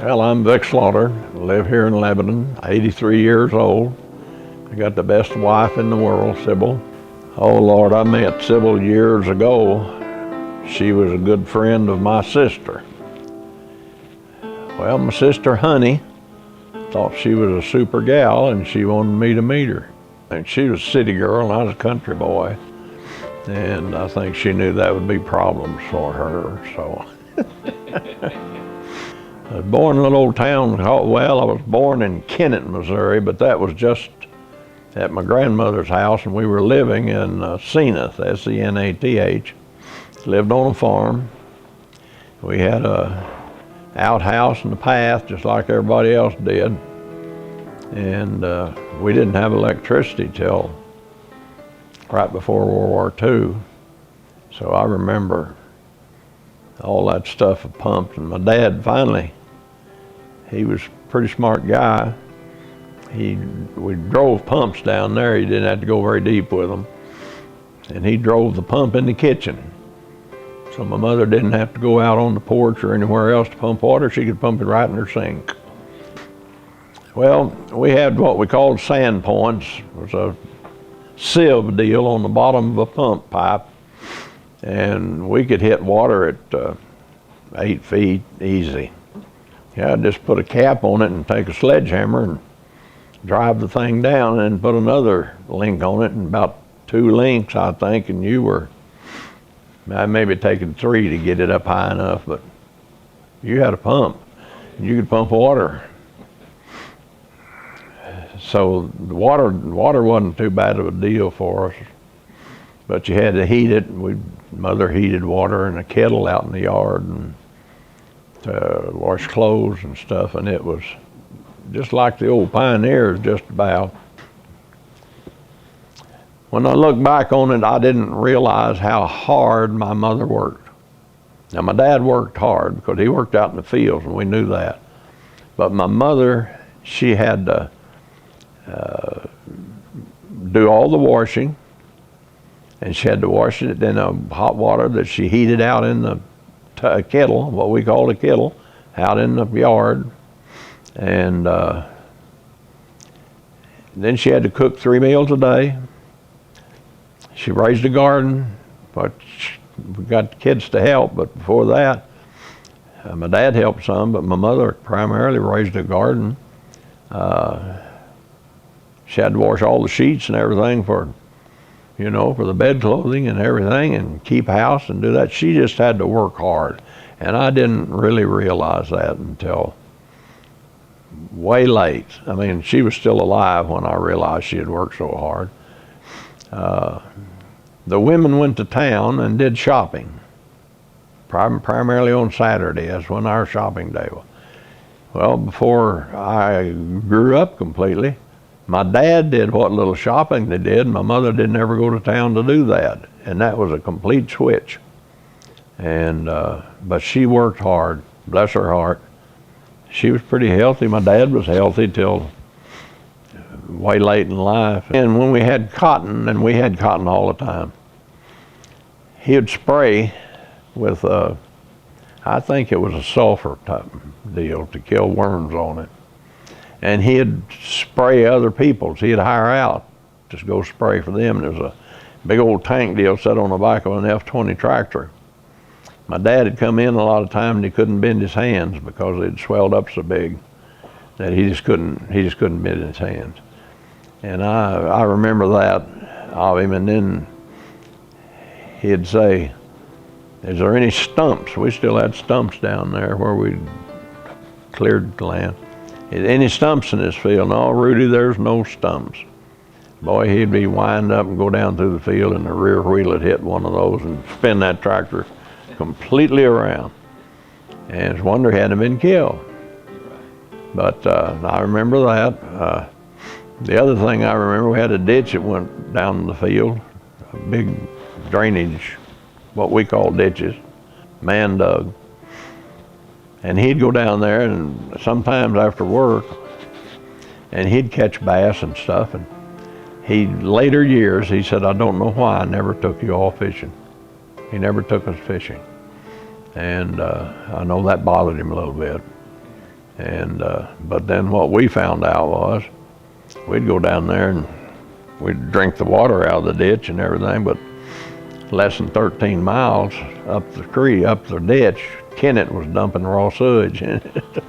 Well, I'm Vic Slaughter. I live here in Lebanon, 83 years old. I got the best wife in the world, Sybil. Oh Lord, I met Sybil years ago. She was a good friend of my sister. Well, my sister Honey thought she was a super gal and she wanted me to meet her. And she was a city girl and I was a country boy. And I think she knew that would be problems for her, so. I was born in a little old town, well, I was born in Kennett, Missouri, but that was just at my grandmother's house, and we were living in Zenith, S-E-N-A-T-H. Lived on a farm. We had a outhouse and a path, just like everybody else did. And we didn't have electricity till right before World War II. So I remember all that stuff pumped, and my dad finally, he was a pretty smart guy. We drove pumps down there. He didn't have to go very deep with them. And he drove the pump in the kitchen. So my mother didn't have to go out on the porch or anywhere else to pump water. She could pump it right in her sink. Well, we had what we called sand points. It was a sieve deal on the bottom of a pump pipe. And we could hit water at 8 feet easy. Yeah, I'd just put a cap on it and take a sledgehammer and drive the thing down and put another link on it, and about 2 links, I think, and you were, I maybe taking 3 to get it up high enough, but you had a pump. You could pump water. So the water wasn't too bad of a deal for us, but you had to heat it. Mother heated water in a kettle out in the yard and to wash clothes and stuff, and it was just like the old pioneers, just about. When I look back on it, I didn't realize how hard my mother worked. Now, my dad worked hard because he worked out in the fields, and we knew that. But my mother, she had to do all the washing, and she had to wash it in hot water that she heated out in the kettle, what we called a kettle, out in the yard. And then she had to cook 3 meals a day. She raised a garden, but we got kids to help, but before that, my dad helped some, but my mother primarily raised a garden. She had to wash all the sheets and everything for the bed clothing and everything, and keep house and do that. She just had to work hard. And I didn't really realize that until way late. I mean, she was still alive when I realized she had worked so hard. The women went to town and did shopping, primarily on Saturday. That's when our shopping day was. Well, before I grew up completely, my dad did what little shopping they did. My mother didn't ever go to town to do that. And that was a complete switch. And, but she worked hard, bless her heart. She was pretty healthy. My dad was healthy till way late in life. And when we had cotton, and we had cotton all the time, he would spray with, I think it was a sulfur type deal to kill worms on it. And he'd spray other people's. He'd hire out, just go spray for them. There was a big old tank deal set on the back of an F-20 tractor. My dad had come in a lot of time and he couldn't bend his hands because they'd swelled up so big that he just couldn't bend his hands. And I remember that of him, and then he'd say, "Is there any stumps?" We still had stumps down there where we cleared the land. "Any stumps in this field?" "No, Rudy, there's no stumps." Boy, he'd be wind up and go down through the field, and the rear wheel would hit one of those and spin that tractor completely around. And it's a wonder he hadn't been killed. But I remember that. The other thing I remember, we had a ditch that went down in the field, a big drainage, what we call ditches, man dug. And he'd go down there, and sometimes after work, and he'd catch bass and stuff. And later years, he said, "I don't know why I never took you all fishing." He never took us fishing. And I know that bothered him a little bit. And but then what we found out was we'd go down there and we'd drink the water out of the ditch and everything, but less than 13 miles up the creek, up the ditch, Kennett was dumping raw sewage in it.